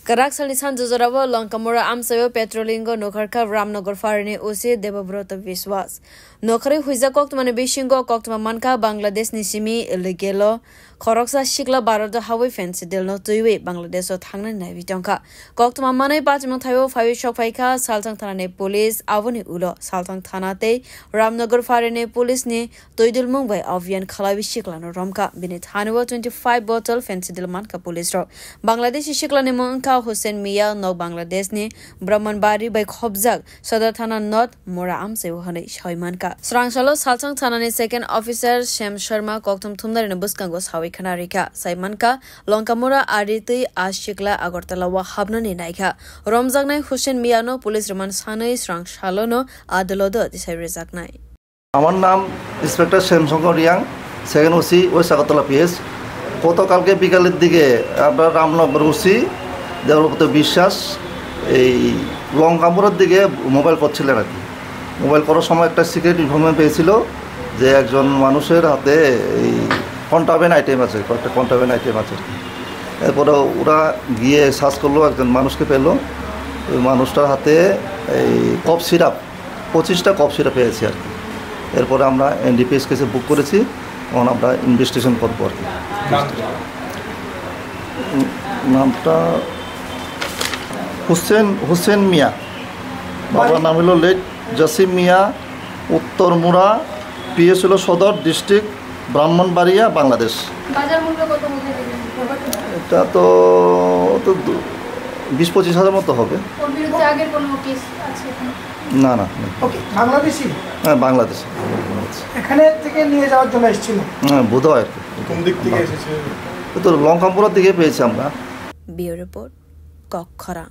Karaksalni Sanjuzarava Lankamura Amsayo Petrolingo Nokarka Ramnagar Farine Usi Debabrota Viswas. Nokari Huiza Koktman Bishingo Koktma Manka Bangladesh Nishimi Iligelo Koroksa Shikla Barada Hawi Fence Del Notuiwe Bangladesh or Tangna Navitonka. Koktma Mane Batman Tayo Fayu Shokfaika Saltang Tane Police Avoni Ulo Saltang Tanate Ramnagar Farine Police Ni Toidul Mumbai Avian Kalavi Shikla no Romka Binit Hanua 25 bottle Fence Del Manka Police Ro Bangladesh Shikla Nemonka Hussein Mia no Bangladesh ni Brahmanbari by Khobzak Sadar Thana North Mora Amse Hane Shaimanka Srangsalo Saltang Thana ni second officer Shem Sharma Koktum Tumdar in Buskangos Hawi Kanarika Saimanka Lonkamura Aditi Ashikla Agortala wa Habna ni Naika Romzagnai Hussein Miano Police Roman Sanai Srangshalono Adalodo Disai Rezagnai আমার নাম inspector Shyamshankar Reang second OC West Agartala PS গতকালকে বিকালের দিকে আমরা Ramnagar OC Debabrata বিশ্বাস এই লঙ্কামুড়ার দিকে mobile করছিলেন আর কি মোবাইল করার সময় একটা সিক্রেট ইনফরমেশন পেয়েছিল যে একজন মানুষের হাতে এই কন্ট্রাব্যান্ড আইটেম আছে কয়েকটা কন্ট্রাব্যান্ড আইটেম আছে এরপরে ওরা গিয়ে সার্চ করলো একজন মানুষকে পেলো ওই মানুষটার হাতে এই কফ সিরাপ 25টা কফ সিরাপ পেয়েছি আর কি এরপরে আমরা এনডিপিএস কেসে বুক করেছি তখন আমরা ইনভেস্টিগেশন করবো আর কি নামটা হুসেন মিয়া বাবার নাম হলো লেট জসিম মিয়া উত্তর মুড়া পিএস হলো সদর ডিস্ট্রিক্ট ব্রাহ্মণবাড়িয়া বাংলাদেশ এটা তো 20-25 হাজার মতো হবে না না ওকে বাংলাদেশি হ্যাঁ বাংলাদেশ এখানে থেকে নিয়ে যাওয়ার জন্য এসেছিল হ্যাঁ বোধহয় আর কি কোন দিক থেকে এসেছে তো লঙ্কামপুরা থেকে পেয়েছি আমরা বিউরো রিপোর্ট কক্ষরা।